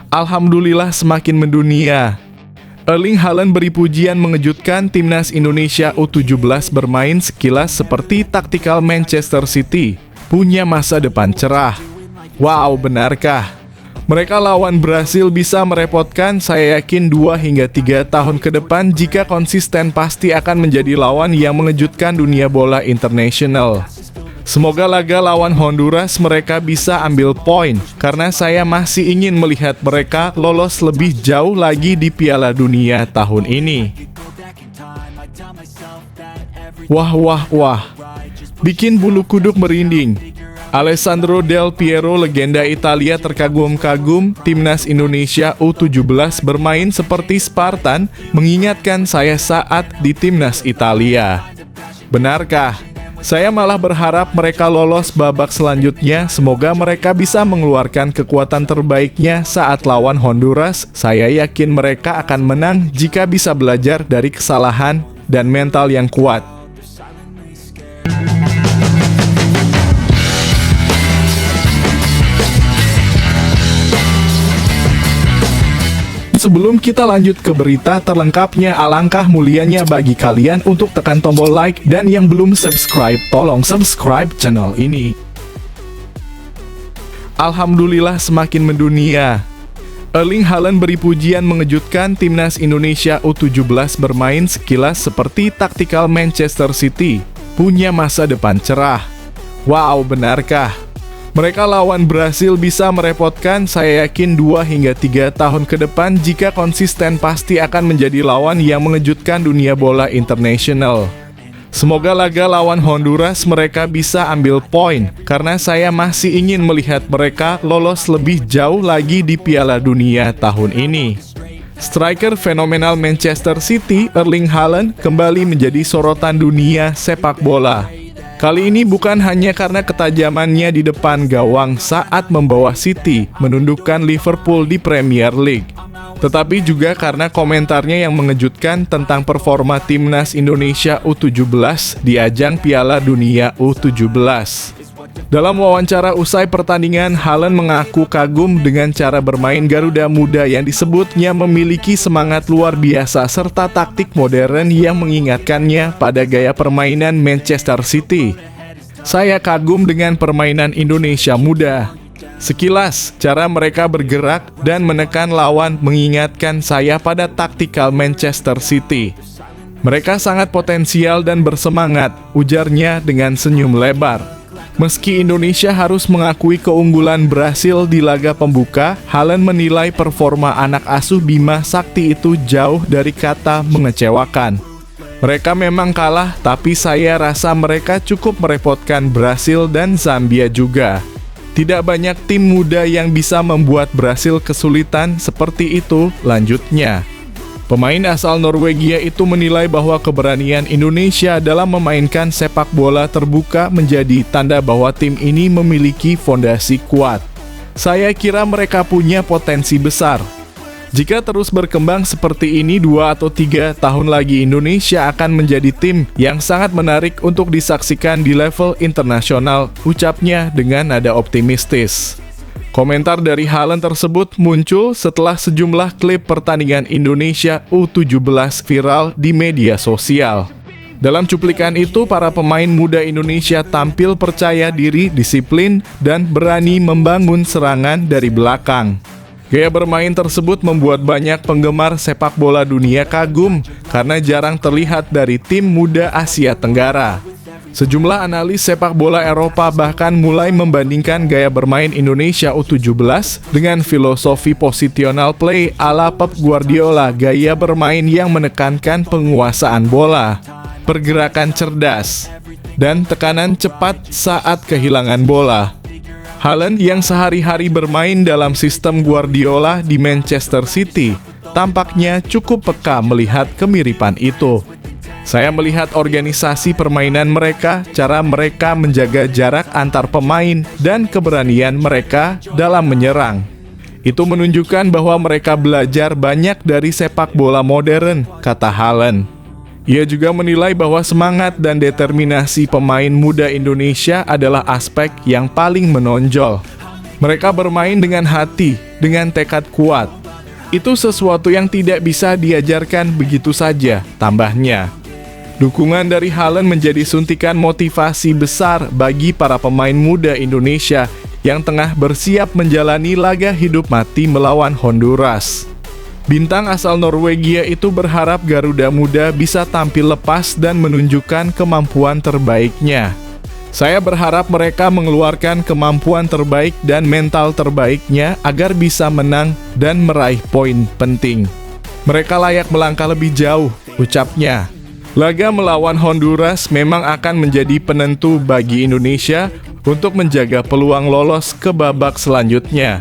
Alhamdulillah semakin mendunia. Erling Haaland beri pujian mengejutkan timnas Indonesia U17 bermain sekilas seperti taktikal Manchester City, punya masa depan cerah. Wow, benarkah? Mereka lawan Brasil bisa merepotkan, saya yakin 2 hingga 3 tahun ke depan jika konsisten pasti akan menjadi lawan yang mengejutkan dunia bola internasional. Semoga laga lawan Honduras mereka bisa ambil poin, karena saya masih ingin melihat mereka lolos lebih jauh lagi di Piala Dunia tahun ini. Wah wah wah, bikin bulu kuduk merinding. Alessandro Del Piero, legenda Italia, terkagum-kagum timnas Indonesia U17 bermain seperti Spartan, mengingatkan saya saat di timnas Italia. Benarkah? Saya malah berharap mereka lolos babak selanjutnya. Semoga mereka bisa mengeluarkan kekuatan terbaiknya saat lawan Honduras. Saya yakin mereka akan menang jika bisa belajar dari kesalahan dan mental yang kuat. Sebelum kita lanjut ke berita terlengkapnya, alangkah mulianya bagi kalian untuk tekan tombol like, dan yang belum subscribe, tolong subscribe channel ini. Alhamdulillah semakin mendunia. Erling Haaland beri pujian mengejutkan timnas Indonesia U17 bermain sekilas seperti taktikal Manchester City, punya masa depan cerah. Wow, benarkah? Mereka lawan Brasil bisa merepotkan, saya yakin 2 hingga 3 tahun ke depan jika konsisten pasti akan menjadi lawan yang mengejutkan dunia bola internasional. Semoga laga lawan Honduras mereka bisa ambil poin, karena saya masih ingin melihat mereka lolos lebih jauh lagi di Piala Dunia tahun ini. Striker fenomenal Manchester City, Erling Haaland, kembali menjadi sorotan dunia sepak bola. Kali ini bukan hanya karena ketajamannya di depan gawang saat membawa City menundukkan Liverpool di Premier League, tetapi juga karena komentarnya yang mengejutkan tentang performa timnas Indonesia U17 di ajang Piala Dunia U17. Dalam wawancara usai pertandingan, Haaland mengaku kagum dengan cara bermain Garuda Muda yang disebutnya memiliki semangat luar biasa serta taktik modern yang mengingatkannya pada gaya permainan Manchester City. Saya kagum dengan permainan Indonesia Muda. Sekilas, cara mereka bergerak dan menekan lawan mengingatkan saya pada taktikal Manchester City. Mereka sangat potensial dan bersemangat, ujarnya dengan senyum lebar. Meski Indonesia harus mengakui keunggulan Brasil di laga pembuka, Haaland menilai performa anak asuh Bima Sakti itu jauh dari kata mengecewakan. Mereka memang kalah, tapi saya rasa mereka cukup merepotkan Brasil dan Zambia juga. Tidak banyak tim muda yang bisa membuat Brasil kesulitan seperti itu, lanjutnya. Pemain asal Norwegia itu menilai bahwa keberanian Indonesia dalam memainkan sepak bola terbuka menjadi tanda bahwa tim ini memiliki fondasi kuat. Saya kira mereka punya potensi besar. Jika terus berkembang seperti ini, 2 atau 3 tahun lagi Indonesia akan menjadi tim yang sangat menarik untuk disaksikan di level internasional, ucapnya dengan nada optimistis. Komentar dari Haaland tersebut muncul setelah sejumlah klip pertandingan Indonesia U17 viral di media sosial. Dalam cuplikan itu, para pemain muda Indonesia tampil percaya diri, disiplin, dan berani membangun serangan dari belakang. Gaya bermain tersebut membuat banyak penggemar sepak bola dunia kagum karena jarang terlihat dari tim muda Asia Tenggara. Sejumlah analis sepak bola Eropa bahkan mulai membandingkan gaya bermain Indonesia U17 dengan filosofi positional play ala Pep Guardiola, gaya bermain yang menekankan penguasaan bola, pergerakan cerdas, dan tekanan cepat saat kehilangan bola. Haaland yang sehari-hari bermain dalam sistem Guardiola di Manchester City tampaknya cukup peka melihat kemiripan itu. Saya melihat organisasi permainan mereka, cara mereka menjaga jarak antar pemain, dan keberanian mereka dalam menyerang. Itu menunjukkan bahwa mereka belajar banyak dari sepak bola modern, kata Haaland. Ia juga menilai bahwa semangat dan determinasi pemain muda Indonesia adalah aspek yang paling menonjol. Mereka bermain dengan hati, dengan tekad kuat. Itu sesuatu yang tidak bisa diajarkan begitu saja, tambahnya. Dukungan dari Haaland menjadi suntikan motivasi besar bagi para pemain muda Indonesia yang tengah bersiap menjalani laga hidup mati melawan Honduras. Bintang asal Norwegia itu berharap Garuda Muda bisa tampil lepas dan menunjukkan kemampuan terbaiknya. Saya berharap mereka mengeluarkan kemampuan terbaik dan mental terbaiknya agar bisa menang dan meraih poin penting. Mereka layak melangkah lebih jauh, ucapnya. Laga melawan Honduras memang akan menjadi penentu bagi Indonesia untuk menjaga peluang lolos ke babak selanjutnya.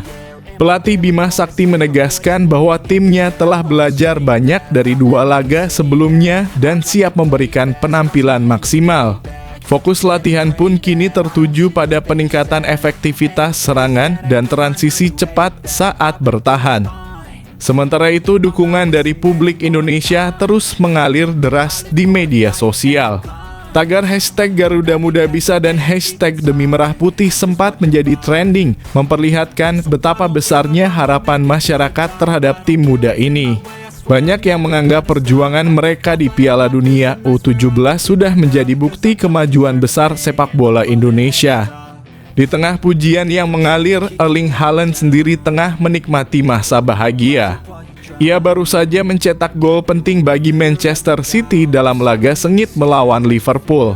Pelatih Bima Sakti menegaskan bahwa timnya telah belajar banyak dari 2 laga sebelumnya dan siap memberikan penampilan maksimal. Fokus latihan pun kini tertuju pada peningkatan efektivitas serangan dan transisi cepat saat bertahan. Sementara itu, dukungan dari publik Indonesia terus mengalir deras di media sosial. Tagar hashtag Garuda Muda Bisa dan hashtag Demi Merah Putih sempat menjadi trending, memperlihatkan betapa besarnya harapan masyarakat terhadap tim muda ini. Banyak yang menganggap perjuangan mereka di Piala Dunia U17 sudah menjadi bukti kemajuan besar sepak bola Indonesia. Di tengah pujian yang mengalir, Erling Haaland sendiri tengah menikmati masa bahagia. Ia baru saja mencetak gol penting bagi Manchester City dalam laga sengit melawan Liverpool.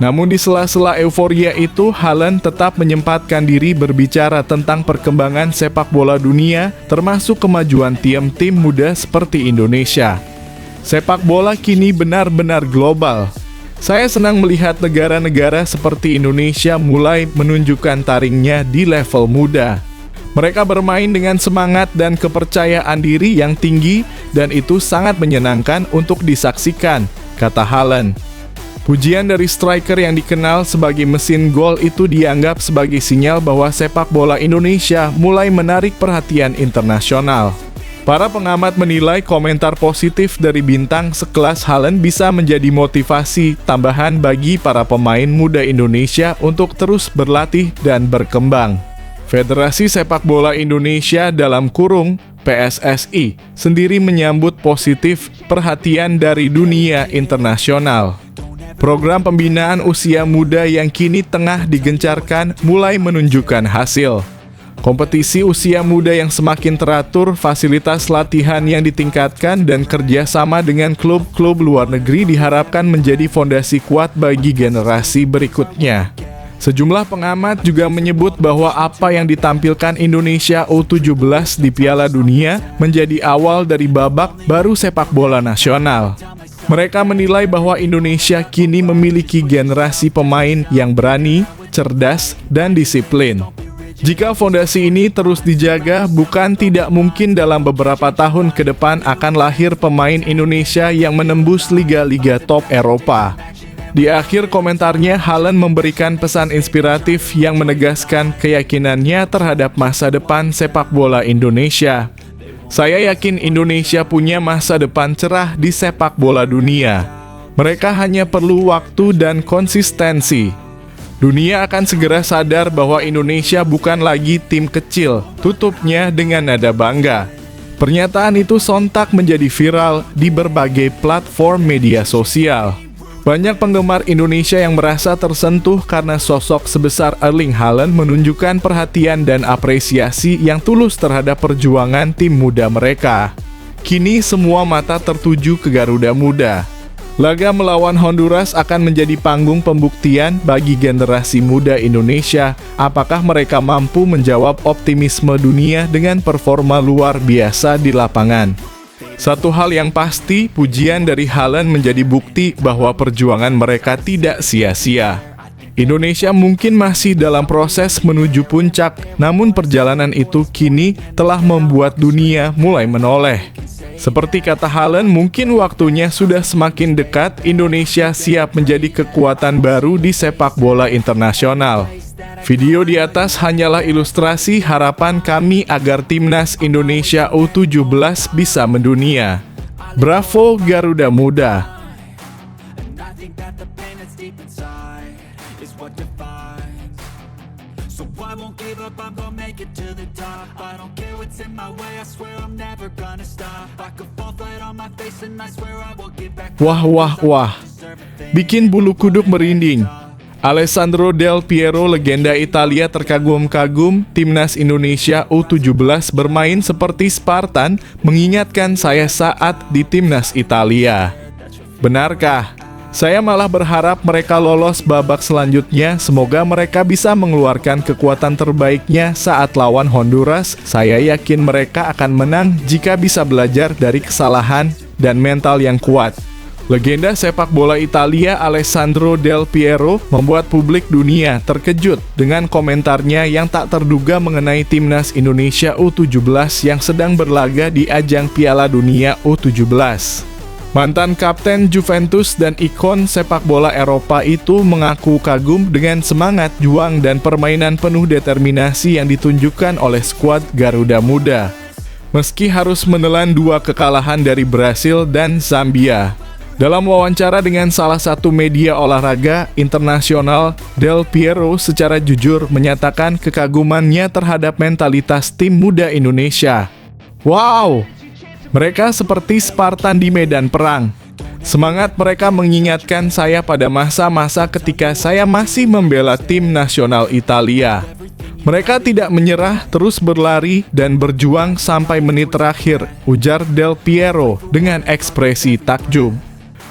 Namun di sela-sela euforia itu, Haaland tetap menyempatkan diri berbicara tentang perkembangan sepak bola dunia, termasuk kemajuan tim-tim muda seperti Indonesia. Sepak bola kini benar-benar global. Saya senang melihat negara-negara seperti Indonesia mulai menunjukkan taringnya di level muda. Mereka bermain dengan semangat dan kepercayaan diri yang tinggi dan itu sangat menyenangkan untuk disaksikan, kata Haaland. Pujian dari striker yang dikenal sebagai mesin gol itu dianggap sebagai sinyal bahwa sepak bola Indonesia mulai menarik perhatian internasional. Para pengamat menilai komentar positif dari bintang sekelas Haaland bisa menjadi motivasi tambahan bagi para pemain muda Indonesia untuk terus berlatih dan berkembang. Federasi Sepak Bola Indonesia dalam kurung PSSI sendiri menyambut positif perhatian dari dunia internasional. Program pembinaan usia muda yang kini tengah digencarkan mulai menunjukkan hasil. Kompetisi usia muda yang semakin teratur, fasilitas latihan yang ditingkatkan, dan kerjasama dengan klub-klub luar negeri diharapkan menjadi fondasi kuat bagi generasi berikutnya. Sejumlah pengamat juga menyebut bahwa apa yang ditampilkan Indonesia U17 di Piala Dunia menjadi awal dari babak baru sepak bola nasional. Mereka menilai bahwa Indonesia kini memiliki generasi pemain yang berani, cerdas, dan disiplin. Jika fondasi ini terus dijaga, bukan tidak mungkin dalam beberapa tahun ke depan akan lahir pemain Indonesia yang menembus liga-liga top Eropa. Di akhir komentarnya, Haaland memberikan pesan inspiratif yang menegaskan keyakinannya terhadap masa depan sepak bola Indonesia. Saya yakin Indonesia punya masa depan cerah di sepak bola dunia. Mereka hanya perlu waktu dan konsistensi. Dunia akan segera sadar bahwa Indonesia bukan lagi tim kecil, tutupnya dengan nada bangga. Pernyataan itu sontak menjadi viral di berbagai platform media sosial. Banyak penggemar Indonesia yang merasa tersentuh karena sosok sebesar Erling Haaland menunjukkan perhatian dan apresiasi yang tulus terhadap perjuangan tim muda mereka. Kini semua mata tertuju ke Garuda Muda. Laga melawan Honduras akan menjadi panggung pembuktian bagi generasi muda Indonesia apakah mereka mampu menjawab optimisme dunia dengan performa luar biasa di lapangan. Satu hal yang pasti, pujian dari Haaland menjadi bukti bahwa perjuangan mereka tidak sia-sia. Indonesia mungkin masih dalam proses menuju puncak, namun perjalanan itu kini telah membuat dunia mulai menoleh. Seperti kata Haaland, mungkin waktunya sudah semakin dekat Indonesia siap menjadi kekuatan baru di sepak bola internasional. Video di atas hanyalah ilustrasi harapan kami agar timnas Indonesia U17 bisa mendunia. Bravo Garuda Muda! So I won't give up. up, I'm gonna make it to the top. I don't care what's in my way, I swear I'm never gonna stop. I could fall flat on my face and I swear I will get back. Wah, wah, wah. Bikin bulu kuduk merinding. Alessandro Del Piero, legenda Italia terkagum-kagum, timnas Indonesia U17 bermain seperti Spartan, mengingatkan saya saat di timnas Italia. Benarkah? Saya malah berharap mereka lolos babak selanjutnya. Semoga mereka bisa mengeluarkan kekuatan terbaiknya saat lawan Honduras. Saya yakin mereka akan menang jika bisa belajar dari kesalahan dan mental yang kuat. Legenda sepak bola Italia Alessandro Del Piero membuat publik dunia terkejut dengan komentarnya yang tak terduga mengenai timnas Indonesia U17 yang sedang berlaga di ajang Piala Dunia U17. Mantan kapten Juventus dan ikon sepak bola Eropa itu mengaku kagum dengan semangat juang dan permainan penuh determinasi yang ditunjukkan oleh skuad Garuda Muda. Meski harus menelan 2 kekalahan dari Brasil dan Zambia. Dalam wawancara dengan salah satu media olahraga internasional, Del Piero secara jujur menyatakan kekagumannya terhadap mentalitas tim muda Indonesia. Wow! Mereka seperti Spartan di medan perang. Semangat mereka mengingatkan saya pada masa-masa ketika saya masih membela tim nasional Italia. Mereka tidak menyerah, terus berlari dan berjuang sampai menit terakhir, ujar Del Piero dengan ekspresi takjub.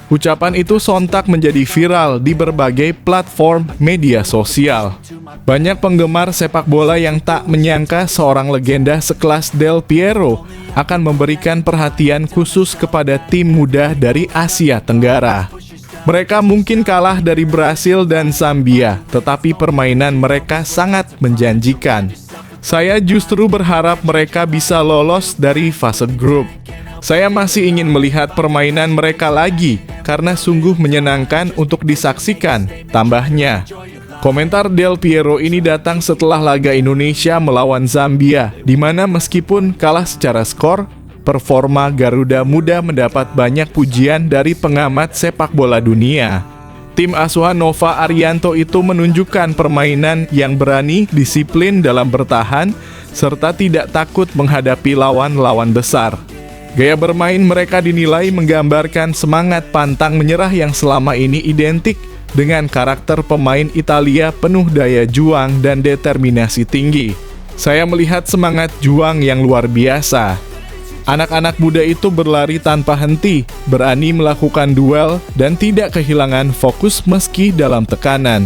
Ucapan itu sontak menjadi viral di berbagai platform media sosial. Banyak penggemar sepak bola yang tak menyangka seorang legenda sekelas Del Piero akan memberikan perhatian khusus kepada tim muda dari Asia Tenggara. Mereka mungkin kalah dari Brasil dan Zambia, tetapi permainan mereka sangat menjanjikan. Saya justru berharap mereka bisa lolos dari fase grup. Saya masih ingin melihat permainan mereka lagi, karena sungguh menyenangkan untuk disaksikan, tambahnya. Komentar Del Piero ini datang setelah laga Indonesia melawan Zambia, di mana meskipun kalah secara skor, performa Garuda Muda mendapat banyak pujian dari pengamat sepak bola dunia. Tim asuhan Nova Arianto itu menunjukkan permainan yang berani, disiplin dalam bertahan, serta tidak takut menghadapi lawan-lawan besar. Gaya bermain mereka dinilai menggambarkan semangat pantang menyerah yang selama ini identik dengan karakter pemain Italia penuh daya juang dan determinasi tinggi. Saya melihat semangat juang yang luar biasa. Anak-anak muda itu berlari tanpa henti, berani melakukan duel, dan tidak kehilangan fokus meski dalam tekanan.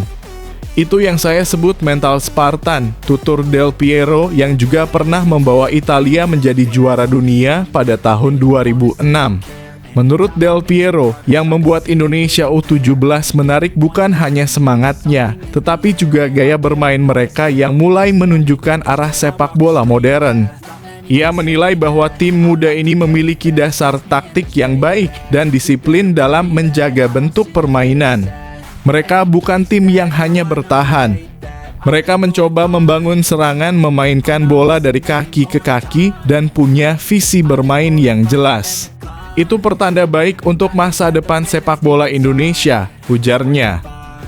Itu yang saya sebut mental Spartan, tutur Del Piero yang juga pernah membawa Italia menjadi juara dunia pada tahun 2006. Menurut Del Piero, yang membuat Indonesia U17 menarik bukan hanya semangatnya, tetapi juga gaya bermain mereka yang mulai menunjukkan arah sepak bola modern. Ia menilai bahwa tim muda ini memiliki dasar taktik yang baik dan disiplin dalam menjaga bentuk permainan. Mereka bukan tim yang hanya bertahan. Mereka mencoba membangun serangan, memainkan bola dari kaki ke kaki, dan punya visi bermain yang jelas. Itu pertanda baik untuk masa depan sepak bola Indonesia, ujarnya.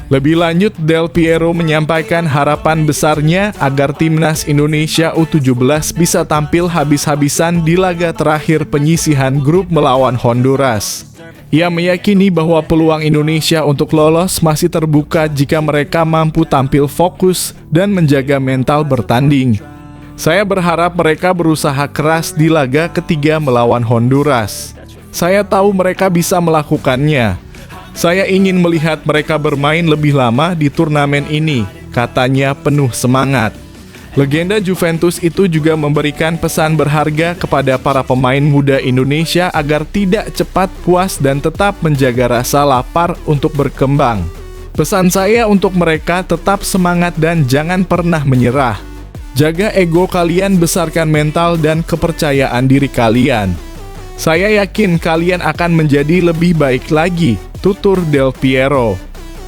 Lebih lanjut, Del Piero menyampaikan harapan besarnya agar timnas Indonesia U17 bisa tampil habis-habisan di laga terakhir penyisihan grup melawan Honduras. Ia meyakini bahwa peluang Indonesia untuk lolos masih terbuka jika mereka mampu tampil fokus dan menjaga mental bertanding. Saya berharap mereka berusaha keras di laga ketiga melawan Honduras. Saya tahu mereka bisa melakukannya. Saya ingin melihat mereka bermain lebih lama di turnamen ini, katanya penuh semangat. Legenda Juventus itu juga memberikan pesan berharga kepada para pemain muda Indonesia agar tidak cepat puas dan tetap menjaga rasa lapar untuk berkembang. Pesan saya untuk mereka, tetap semangat dan jangan pernah menyerah. Jaga ego kalian, besarkan mental dan kepercayaan diri kalian. Saya yakin kalian akan menjadi lebih baik lagi, tutur Del Piero.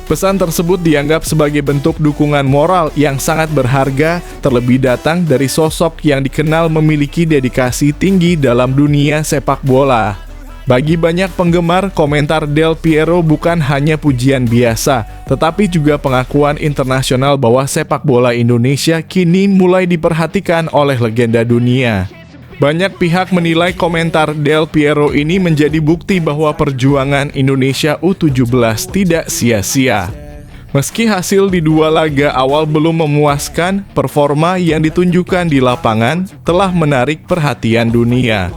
Pesan tersebut dianggap sebagai bentuk dukungan moral yang sangat berharga, terlebih datang dari sosok yang dikenal memiliki dedikasi tinggi dalam dunia sepak bola. Bagi banyak penggemar, komentar Del Piero bukan hanya pujian biasa, tetapi juga pengakuan internasional bahwa sepak bola Indonesia kini mulai diperhatikan oleh legenda dunia. Banyak pihak menilai komentar Del Piero ini menjadi bukti bahwa perjuangan Indonesia U17 tidak sia-sia. Meski hasil di 2 laga awal belum memuaskan, performa yang ditunjukkan di lapangan telah menarik perhatian dunia.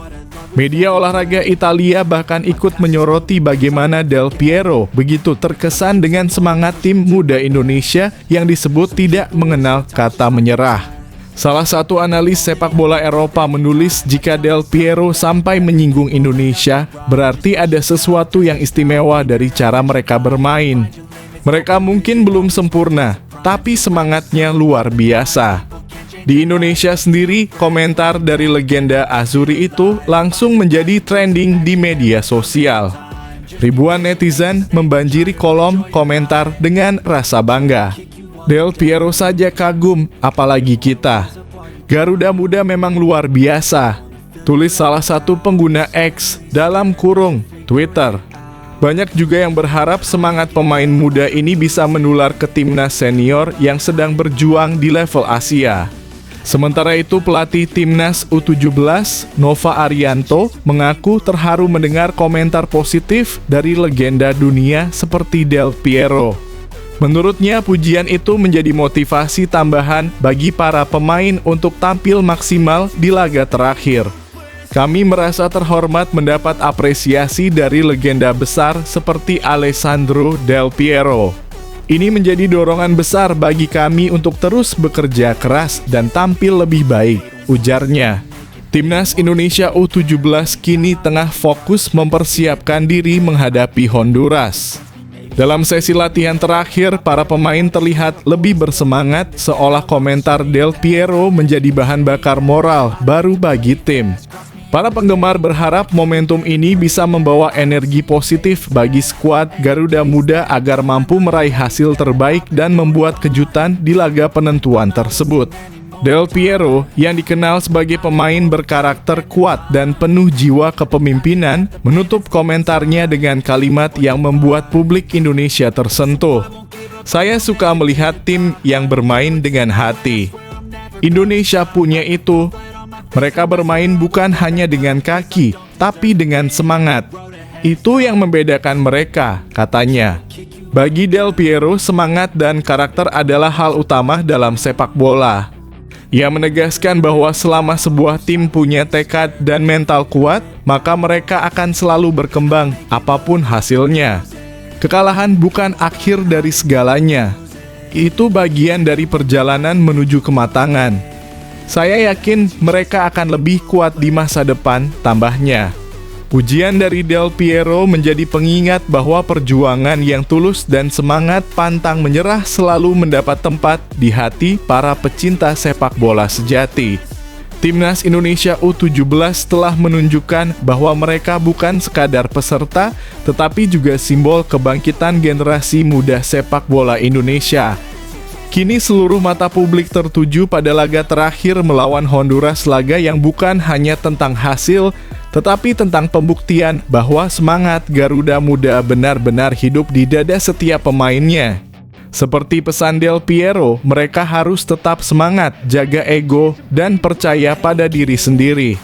Media olahraga Italia bahkan ikut menyoroti bagaimana Del Piero begitu terkesan dengan semangat tim muda Indonesia yang disebut tidak mengenal kata menyerah. Salah satu analis sepak bola Eropa menulis jika Del Piero sampai menyinggung Indonesia, berarti ada sesuatu yang istimewa dari cara mereka bermain. Mereka mungkin belum sempurna, tapi semangatnya luar biasa. Di Indonesia sendiri, komentar dari legenda Azzurri itu langsung menjadi trending di media sosial. Ribuan netizen membanjiri kolom komentar dengan rasa bangga. Del Piero saja kagum, apalagi kita. Garuda Muda memang luar biasa, tulis salah satu pengguna X dalam kurung Twitter. Banyak juga yang berharap semangat pemain muda ini bisa menular ke timnas senior yang sedang berjuang di level Asia. Sementara itu, pelatih timnas U17, Nova Arianto, mengaku terharu mendengar komentar positif dari legenda dunia seperti Del Piero. Menurutnya, pujian itu menjadi motivasi tambahan bagi para pemain untuk tampil maksimal di laga terakhir. Kami merasa terhormat mendapat apresiasi dari legenda besar seperti Alessandro Del Piero. Ini menjadi dorongan besar bagi kami untuk terus bekerja keras dan tampil lebih baik, ujarnya. Timnas Indonesia U17 kini tengah fokus mempersiapkan diri menghadapi Honduras. Dalam sesi latihan terakhir, para pemain terlihat lebih bersemangat, seolah komentar Del Piero menjadi bahan bakar moral baru bagi tim. Para penggemar berharap momentum ini bisa membawa energi positif bagi skuad Garuda Muda agar mampu meraih hasil terbaik dan membuat kejutan di laga penentuan tersebut. Del Piero, yang dikenal sebagai pemain berkarakter kuat dan penuh jiwa kepemimpinan, menutup komentarnya dengan kalimat yang membuat publik Indonesia tersentuh. Saya suka melihat tim yang bermain dengan hati. Indonesia punya itu. Mereka bermain bukan hanya dengan kaki, tapi dengan semangat. Itu yang membedakan mereka, katanya. Bagi Del Piero, semangat dan karakter adalah hal utama dalam sepak bola. Ia menegaskan bahwa selama sebuah tim punya tekad dan mental kuat, maka mereka akan selalu berkembang, apapun hasilnya. Kekalahan bukan akhir dari segalanya. Itu bagian dari perjalanan menuju kematangan. Saya yakin mereka akan lebih kuat di masa depan, tambahnya. Pujian dari Del Piero menjadi pengingat bahwa perjuangan yang tulus dan semangat pantang menyerah selalu mendapat tempat di hati para pecinta sepak bola sejati. Timnas Indonesia U17 telah menunjukkan bahwa mereka bukan sekadar peserta, tetapi juga simbol kebangkitan generasi muda sepak bola Indonesia. Kini seluruh mata publik tertuju pada laga terakhir melawan Honduras, laga yang bukan hanya tentang hasil, tetapi tentang pembuktian bahwa semangat Garuda Muda benar-benar hidup di dada setiap pemainnya. Seperti pesan Del Piero, mereka harus tetap semangat, jaga ego, dan percaya pada diri sendiri.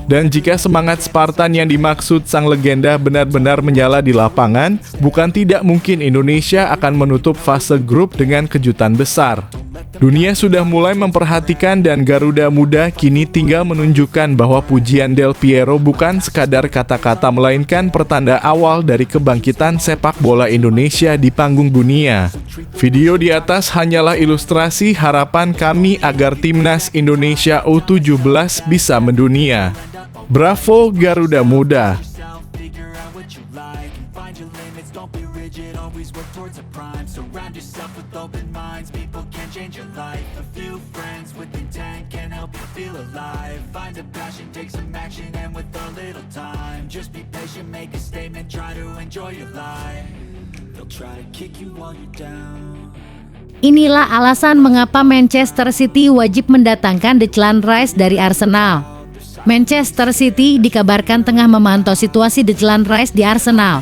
Dan jika semangat Spartan yang dimaksud sang legenda benar-benar menyala di lapangan, bukan tidak mungkin Indonesia akan menutup fase grup dengan kejutan besar. Dunia sudah mulai memperhatikan dan Garuda Muda kini tinggal menunjukkan bahwa pujian Del Piero bukan sekadar kata-kata melainkan pertanda awal dari kebangkitan sepak bola Indonesia di panggung dunia. Video di atas hanyalah ilustrasi harapan kami agar timnas Indonesia U17 bisa mendunia. Bravo Garuda Muda. Change your life, a few friends with intent can help you feel alive. Find a passion, take some action, and with a little time, just be patient, make a statement, try to enjoy your life. They'll try to kick you while you're down. Inilah alasan mengapa Manchester City wajib mendatangkan Declan Rice dari Arsenal. Manchester City dikabarkan tengah memantau situasi Declan Rice di Arsenal.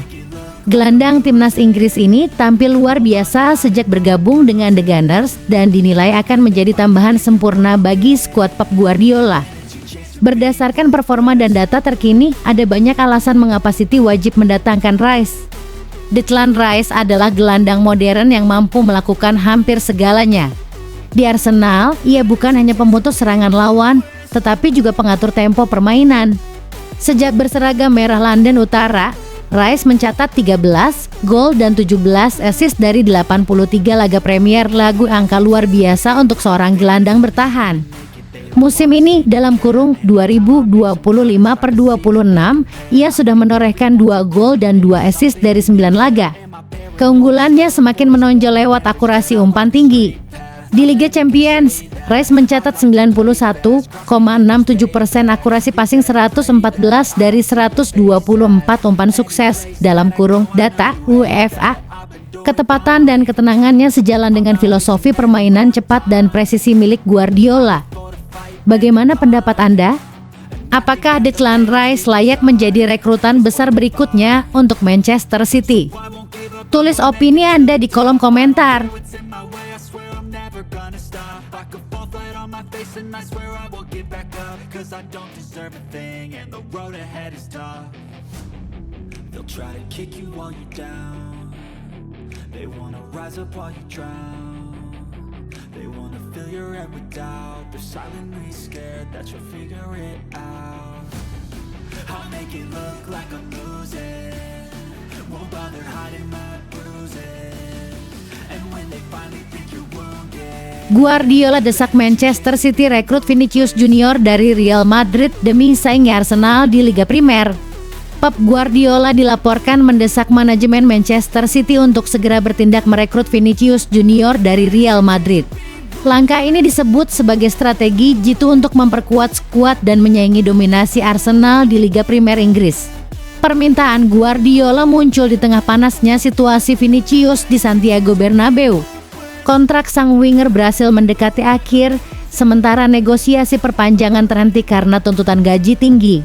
Gelandang timnas Inggris ini tampil luar biasa sejak bergabung dengan The Gunners dan dinilai akan menjadi tambahan sempurna bagi skuad Pep Guardiola. Berdasarkan performa dan data terkini, ada banyak alasan mengapa City wajib mendatangkan Rice. Declan Rice adalah gelandang modern yang mampu melakukan hampir segalanya. Di Arsenal, ia bukan hanya pemutus serangan lawan, tetapi juga pengatur tempo permainan. Sejak berseragam merah London Utara, Rice mencatat 13 gol dan 17 assist dari 83 laga Premier, angka luar biasa untuk seorang gelandang bertahan. Musim ini dalam kurung 2025/26, ia sudah menorehkan 2 gol dan 2 assist dari 9 laga. Keunggulannya semakin menonjol lewat akurasi umpan tinggi. Di Liga Champions, Rice mencatat 91,67% akurasi passing, 114 dari 124 umpan sukses dalam kurung data UEFA. Ketepatan dan ketenangannya sejalan dengan filosofi permainan cepat dan presisi milik Guardiola. Bagaimana pendapat Anda? Apakah Declan Rice layak menjadi rekrutan besar berikutnya untuk Manchester City? Tulis opini Anda di kolom komentar. And I swear I won't give back up, 'cause I don't deserve a thing, and the road ahead is tough. They'll try to kick you while you're down. They wanna rise up while you drown. They wanna fill your head with doubt. They're silently scared that you'll figure it out. I'll make it look like I'm losing, won't bother hiding my bruises. And when they finally think you're wounded, Guardiola desak Manchester City rekrut Vinicius Junior dari Real Madrid demi saingi Arsenal di Liga Primer. Pep Guardiola dilaporkan mendesak manajemen Manchester City untuk segera bertindak merekrut Vinicius Junior dari Real Madrid. Langkah ini disebut sebagai strategi jitu untuk memperkuat skuad dan menyaingi dominasi Arsenal di Liga Primer Inggris. Permintaan Guardiola muncul di tengah panasnya situasi Vinicius di Santiago Bernabeu. Kontrak sang winger berhasil mendekati akhir, sementara negosiasi perpanjangan terhenti karena tuntutan gaji tinggi.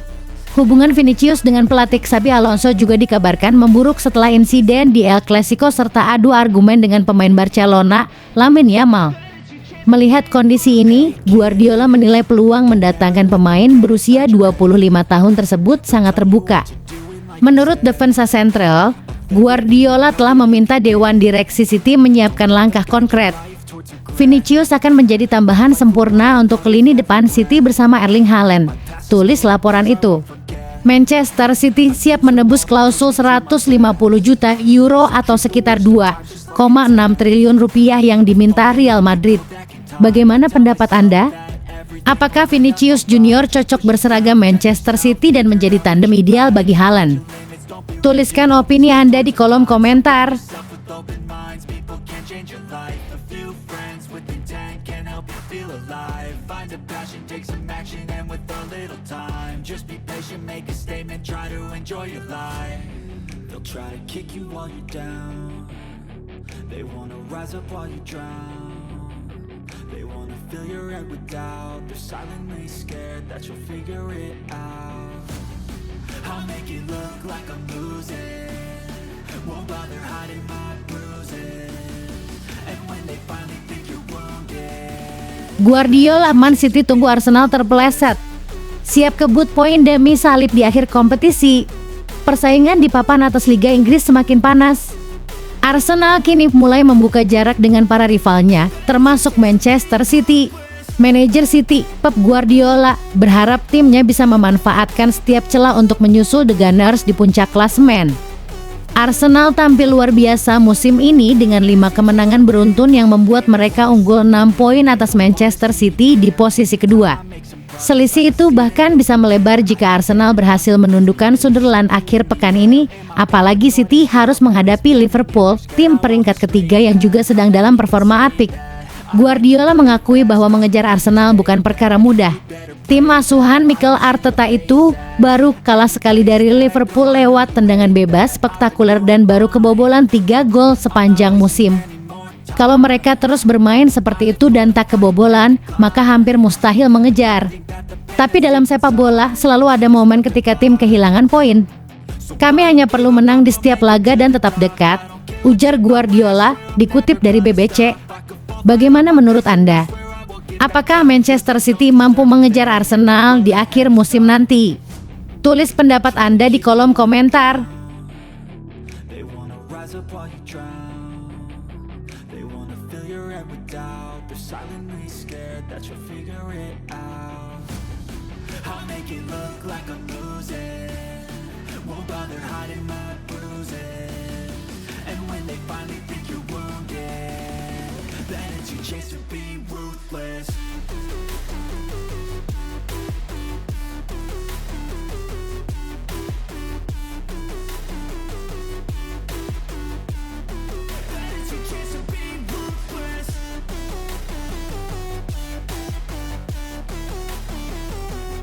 Hubungan Vinicius dengan pelatih Xabi Alonso juga dikabarkan memburuk setelah insiden di El Clasico serta adu argumen dengan pemain Barcelona, Lamine Yamal. Melihat kondisi ini, Guardiola menilai peluang mendatangkan pemain berusia 25 tahun tersebut sangat terbuka. Menurut Defensa Central, Guardiola telah meminta Dewan Direksi City menyiapkan langkah konkret. Vinicius akan menjadi tambahan sempurna untuk lini depan City bersama Erling Haaland, tulis laporan itu. Manchester City siap menebus klausul 150 juta euro atau sekitar 2,6 triliun rupiah yang diminta Real Madrid. Bagaimana pendapat Anda? Apakah Vinicius Junior cocok berseragam Manchester City dan menjadi tandem ideal bagi Haaland? Tuliskan opini Anda di kolom komentar. I'll make it look like I'm losing, won't bother hiding my bruises. And when they finally think you're wounded, Guardiola, Man City tunggu Arsenal terpeleset. Siap kebut poin demi salib di akhir kompetisi. Persaingan di papan atas Liga Inggris semakin panas. Arsenal kini mulai membuka jarak dengan para rivalnya, termasuk Manchester City. Manajer City, Pep Guardiola, berharap timnya bisa memanfaatkan setiap celah untuk menyusul The Gunners di puncak klasemen. Arsenal tampil luar biasa musim ini dengan 5 kemenangan beruntun yang membuat mereka unggul 6 poin atas Manchester City di posisi kedua. Selisih itu bahkan bisa melebar jika Arsenal berhasil menundukkan Sunderland akhir pekan ini, apalagi City harus menghadapi Liverpool, tim peringkat ketiga yang juga sedang dalam performa apik. Guardiola mengakui bahwa mengejar Arsenal bukan perkara mudah. Tim asuhan Mikel Arteta itu baru kalah sekali dari Liverpool lewat tendangan bebas spektakuler dan baru kebobolan 3 gol sepanjang musim. Kalau mereka terus bermain seperti itu dan tak kebobolan, maka hampir mustahil mengejar. Tapi dalam sepak bola selalu ada momen ketika tim kehilangan poin. Kami hanya perlu menang di setiap laga dan tetap dekat, ujar Guardiola dikutip dari BBC. Bagaimana menurut Anda? Apakah Manchester City mampu mengejar Arsenal di akhir musim nanti? Tulis pendapat Anda di kolom komentar. They wanna rise up while you drown. They wanna fill your head with doubt. They're silently scared that you'll figure it out. I'll make it look like I'm losing. Won't bother hiding my bruises. And when they finally think you're wounded, then it's your chance to be ruthless.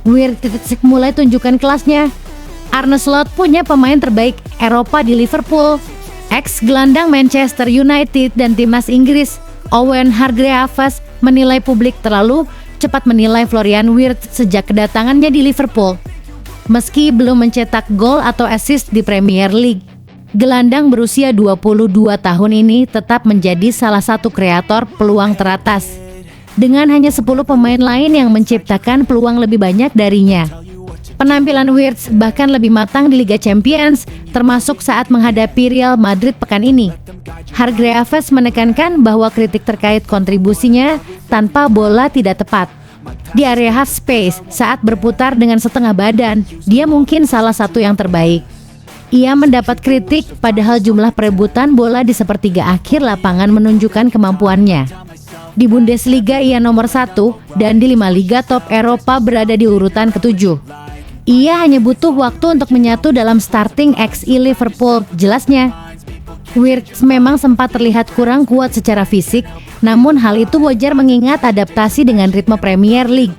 Wirtz mulai tunjukkan kelasnya. Arne Slot punya pemain terbaik Eropa di Liverpool. Ex-gelandang Manchester United dan timnas Inggris, Owen Hargreaves, menilai publik terlalu cepat menilai Florian Wirtz sejak kedatangannya di Liverpool. Meski belum mencetak gol atau assist di Premier League, gelandang berusia 22 tahun ini tetap menjadi salah satu kreator peluang teratas. Dengan hanya 10 pemain lain yang menciptakan peluang lebih banyak darinya. Penampilan Wirtz bahkan lebih matang di Liga Champions, termasuk saat menghadapi Real Madrid pekan ini. Hargreaves menekankan bahwa kritik terkait kontribusinya tanpa bola tidak tepat. Di area half space, saat berputar dengan setengah badan, dia mungkin salah satu yang terbaik. Ia mendapat kritik padahal jumlah perebutan bola di sepertiga akhir lapangan menunjukkan kemampuannya. Di Bundesliga ia nomor 1 dan di 5 liga top Eropa berada di urutan ke-7. Ia hanya butuh waktu untuk menyatu dalam starting XI Liverpool, jelasnya. Wirtz memang sempat terlihat kurang kuat secara fisik, namun hal itu wajar mengingat adaptasi dengan ritme Premier League.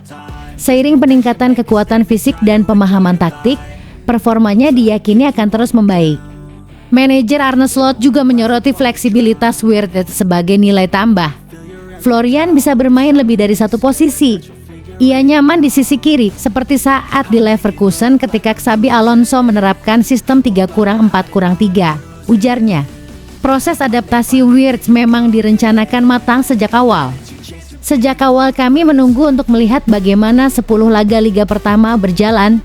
Seiring peningkatan kekuatan fisik dan pemahaman taktik, performanya diyakini akan terus membaik. Manajer Arne Slot juga menyoroti fleksibilitas Wirtz sebagai nilai tambah. Florian bisa bermain lebih dari satu posisi. Ia nyaman di sisi kiri, seperti saat di Leverkusen ketika Xabi Alonso menerapkan sistem 3-4-3, ujarnya. Proses adaptasi Wirtz memang direncanakan matang sejak awal. Sejak awal kami menunggu untuk melihat bagaimana 10 laga liga pertama berjalan.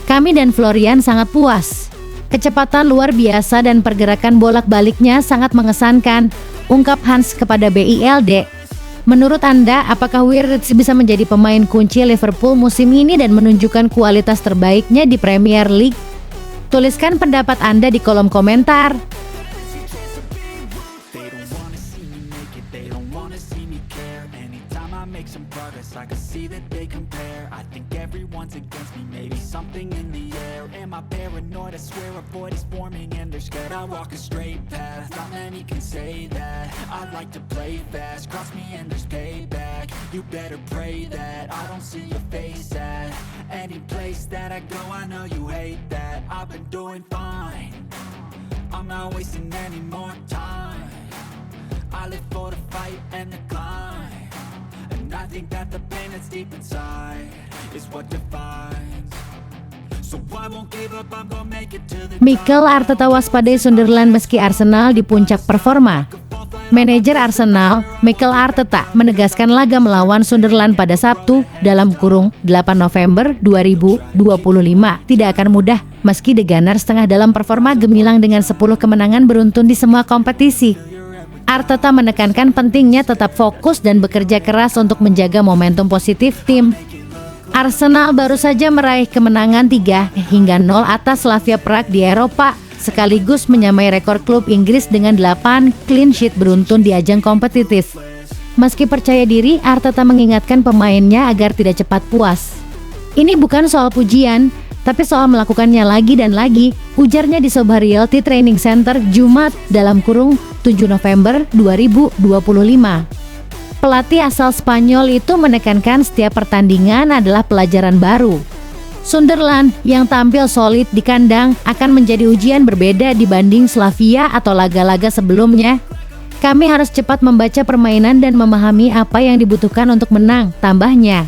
Kami dan Florian sangat puas. Kecepatan luar biasa dan pergerakan bolak-baliknya sangat mengesankan, ungkap Hans kepada BILD. Menurut Anda, apakah Wirtz bisa menjadi pemain kunci Liverpool musim ini dan menunjukkan kualitas terbaiknya di Premier League? Tuliskan pendapat Anda di kolom komentar. They don't wanna see me make it, they don't wanna see me care. Anytime I make some progress, I can see that they compare. I think everyone's against me, maybe something in the air. Am I paranoid? I swear a void is forming and they're scared. I walk a straight path, not many can say that. I like to play fast, cross me and there's payback. You better pray that I don't see your face at any place that I go. I know you hate that. I've been doing fine, I'm not wasting any more time. I live for the fight and the climb, and I think that the pain that's deep inside is what defines. So I won't give up, I'm gonna make it to the Mikel Arteta waspadai Sunderland meski Arsenal di puncak performa. Manajer Arsenal, Mikel Arteta, menegaskan laga melawan Sunderland pada Sabtu dalam kurung 8 November 2025 tidak akan mudah meski The Gunners tengah dalam performa gemilang dengan 10 kemenangan beruntun di semua kompetisi. Arteta menekankan pentingnya tetap fokus dan bekerja keras untuk menjaga momentum positif tim. Arsenal baru saja meraih kemenangan 3-0 atas Slavia Prague di Eropa, sekaligus menyamai rekor klub Inggris dengan 8 clean sheet beruntun di ajang kompetitif. Meski percaya diri, Arteta mengingatkan pemainnya agar tidak cepat puas. Ini bukan soal pujian, tapi soal melakukannya lagi dan lagi, ujarnya di Soba Realty Training Center Jumat dalam kurung 7 November 2025. Pelatih asal Spanyol itu menekankan setiap pertandingan adalah pelajaran baru. Sunderland yang tampil solid di kandang akan menjadi ujian berbeda dibanding Slavia atau laga-laga sebelumnya. Kami harus cepat membaca permainan dan memahami apa yang dibutuhkan untuk menang, tambahnya.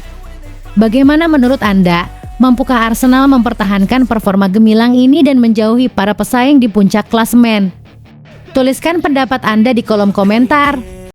Bagaimana menurut Anda? Mampukah Arsenal mempertahankan performa gemilang ini dan menjauhi para pesaing di puncak klasemen? Tuliskan pendapat Anda di kolom komentar.